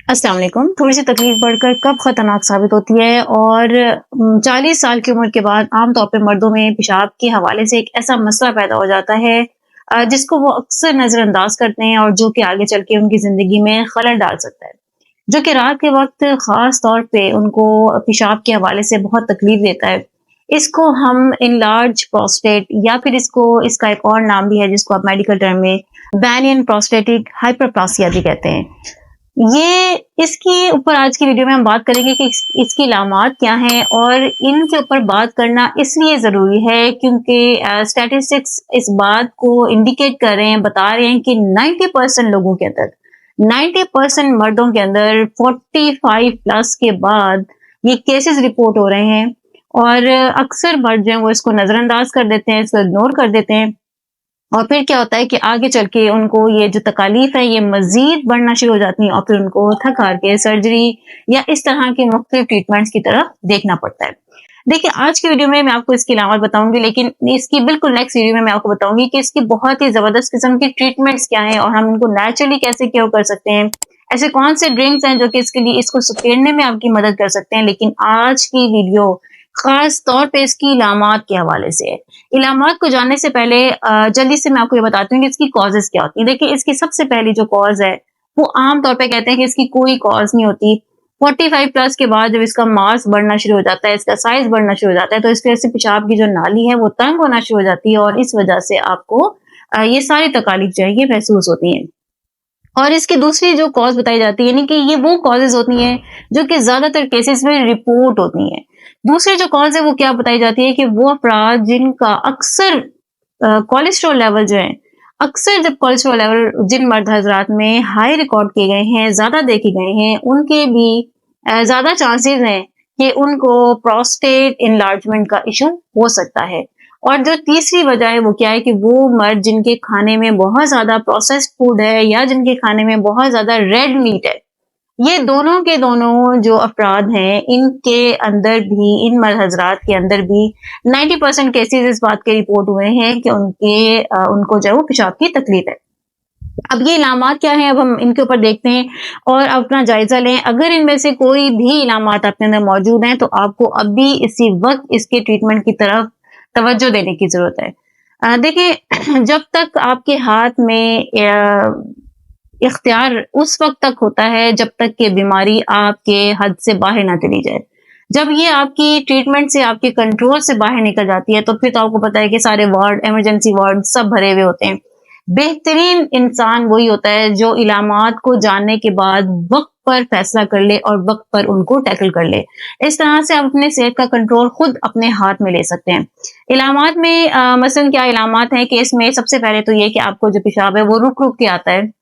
अस्सलाम वालेकुम। थोड़ी सी तकलीफ बढ़कर कब खतरनाक साबित होती है और 40 साल की उम्र के बाद आमतौर पे मर्दों में पेशाब के हवाले से एक ऐसा मसला पैदा हो जाता है जिसको वो अक्सर नजरअंदाज करते हैं और जो कि आगे चल के उनकी जिंदगी में खलल डाल सकता है। जो कि रात के वक्त खास तौर पे उनको पेशाब के हवाले से बहुत तकलीफ देता है। इसको हम इनलार्ज प्रोस्टेट या फिर इसका एक और नाम भी है जिसको आप मेडिकल टर्म में बैनियन प्रोस्टेटिक हाइपरप्लासिया भी कहते हैं। ये इसके ऊपर आज की वीडियो में हम बात करेंगे कि इसकी अलामात क्या हैं और इनके ऊपर बात करना इसलिए ज़रूरी है क्योंकि स्टैटिस्टिक्स इस बात को इंडिकेट कर रहे हैं, बता रहे हैं कि 90% लोगों के अंदर 90% मर्दों के अंदर 45 प्लस के बाद ये केसेस रिपोर्ट हो रहे हैं और अक्सर मर्द जो है वो इसको नज़रअंदाज कर देते हैं, इसको इग्नोर कर देते हैं और फिर क्या होता है कि आगे चल के उनको ये जो तकालीफ है ये मजीद बढ़ना शुरू हो जाती है और फिर उनको थक हार के सर्जरी या इस तरह के मुख्तलिफ ट्रीटमेंट्स की तरफ देखना पड़ता है। देखिए आज की वीडियो में मैं आपको इसकी अलामत बताऊंगी, लेकिन इसकी बिल्कुल नेक्स्ट वीडियो में मैं आपको बताऊंगी कि इसकी बहुत ही जबरदस्त किस्म की ट्रीटमेंट्स क्या हैं और हम इनको नेचुरली कैसे क्योर कर सकते हैं। ऐसे कौन से ड्रिंक्स हैं जो कि इसके लिए इसको सुकेड़ने में आपकी मदद कर सकते हैं। लेकिन आज की वीडियो खास तौर पे इसकी इलामात के हवाले से है। इलामात को जानने से पहले जल्दी से मैं आपको ये बताती हूँ कि इसकी कॉजेज क्या होती है। देखिए इसकी सबसे पहली जो कॉज है वो आम तौर पे कहते हैं कि इसकी कोई कॉज नहीं होती। 45 प्लस के बाद जब इसका मास बढ़ना शुरू हो जाता है, इसका साइज बढ़ना शुरू हो जाता है, तो इस वजह से पेशाब की जो नाली है वो तंग होना शुरू हो जाती है और इस वजह से आपको ये सारी तकालीफ जो है ये महसूस होती हैं। और इसकी दूसरी जो कॉज बताई जाती है, यानी कि ये वो कॉजेज होती हैं जो कि ज्यादातर केसेस में रिपोर्ट होती हैं। दूसरी जो कॉज है वो क्या बताई जाती है कि वो अफराद जिनका अक्सर कोलेस्ट्रॉल लेवल जो है, अक्सर जब कोलेस्ट्रॉल लेवल जिन मर्द हजरात में हाई रिकॉर्ड किए गए हैं, ज्यादा देखे गए हैं, उनके भी ज्यादा चांसेस हैं कि उनको प्रोस्टेट इनलार्जमेंट का इशू हो सकता है। और जो तीसरी वजह है वो क्या है कि वो मर्द जिनके खाने में बहुत ज्यादा प्रोसेस्ड फूड है या जिनके खाने में बहुत ज्यादा रेड मीट है, ये दोनों के दोनों जो अफराद हैं इनके अंदर भी, इन मर्द हजरात के अंदर भी 90% केसेस इस बात के रिपोर्ट हुए हैं कि उनको जो है वो पेशाब की तकलीफ है। अब ये इलामात क्या है, अब हम इनके ऊपर देखते हैं और अपना जायजा लें। अगर इनमें से कोई भी इलामात आपके अंदर मौजूद हैं तो आपको अभी इसी वक्त इसके ट्रीटमेंट की तरफ तवज्जो देने की जरूरत है। देखिए जब तक आपके हाथ में इख्तियार उस वक्त तक होता है जब तक कि बीमारी आपके हद से बाहर ना चली जाए। जब ये आपकी ट्रीटमेंट से, आपके कंट्रोल से बाहर निकल जाती है तो फिर तो आपको पता है कि सारे वार्ड, इमरजेंसी वार्ड सब भरे हुए होते हैं। बेहतरीन इंसान वही होता है जो इलामात को जानने के बाद वक्त पर फैसला कर ले और वक्त पर उनको टैकल कर ले। इस तरह से आप अपने सेहत का कंट्रोल खुद अपने हाथ में ले सकते हैं। इलामात में मसलन क्या इलामात हैं कि इसमें सबसे पहले तो ये कि आपको जो पेशाब है वो रुक रुक के आता है।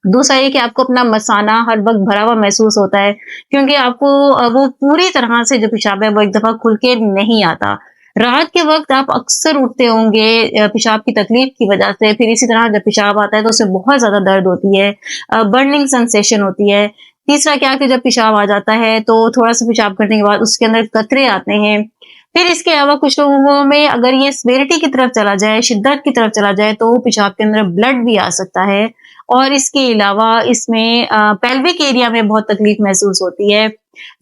दूसरा ये कि आपको अपना मसाना हर वक्त भरा हुआ महसूस होता है क्योंकि आपको वो पूरी तरह से जो पेशाब है वो एक दफा खुल के नहीं आता। रात के वक्त आप अक्सर उठते होंगे पेशाब की तकलीफ की वजह से, फिर इसी तरह जब पेशाब आता है तो उसमें बहुत ज्यादा दर्द होती है, बर्निंग सेंसेशन होती है। तीसरा क्या कि जब पेशाब आ जाता है तो थोड़ा सा पेशाब करने के बाद उसके अंदर कतरे आते हैं। फिर इसके अलावा कुछ लोगों में अगर ये सीवियरिटी की तरफ चला जाए, शिद्दत की तरफ चला जाए, तो पेशाब के अंदर ब्लड भी आ सकता है। और इसके अलावा इसमें पेल्विक एरिया में बहुत तकलीफ महसूस होती है।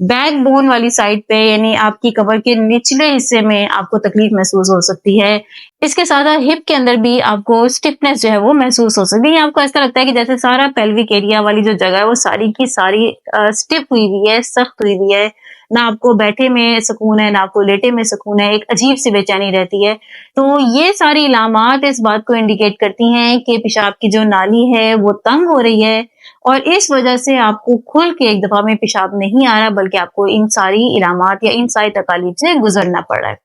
बैक बोन वाली साइड पे, यानी आपकी कमर के निचले हिस्से में आपको तकलीफ महसूस हो सकती है। इसके साथ हिप के अंदर भी आपको स्टिफनेस जो है वो महसूस हो सकती है। आपको ऐसा लगता है कि जैसे सारा पेल्विक एरिया वाली जो जगह है वो सारी की सारी स्टिफ हुई हुई है, सख्त हुई हुई है। ना आपको बैठे में सुकून है, ना आपको लेटे में सुकून है, एक अजीब सी बेचैनी रहती है। तो ये सारी इलामात इस बात को इंडिकेट करती हैं कि पेशाब की जो नाली है वो तंग हो रही है और इस वजह से आपको खुल के एक दफा में पेशाब नहीं आ रहा, बल्कि आपको इन सारी इलामात या इन सारी तकालीफ से गुजरना पड़ रहा है।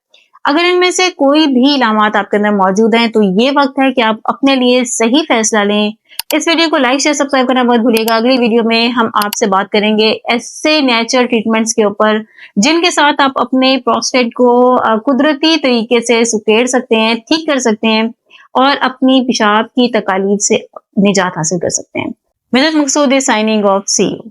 अगर इनमें से कोई भी इलामात आपके अंदर मौजूद हैं तो ये वक्त है कि आप अपने लिए सही फैसला लें। इस वीडियो को लाइक शेयर सब्सक्राइब करना मत भूलिएगा। अगली वीडियो में हम आपसे बात करेंगे ऐसे नेचुरल ट्रीटमेंट्स के ऊपर जिनके साथ आप अपने प्रोस्टेट को कुदरती तरीके से सुकेड़ सकते हैं, ठीक कर सकते हैं और अपनी पेशाब की तकालीफ से निजात हासिल कर सकते हैं। मिन्नत मकसूद साइनिंग ऑफ, सी यू।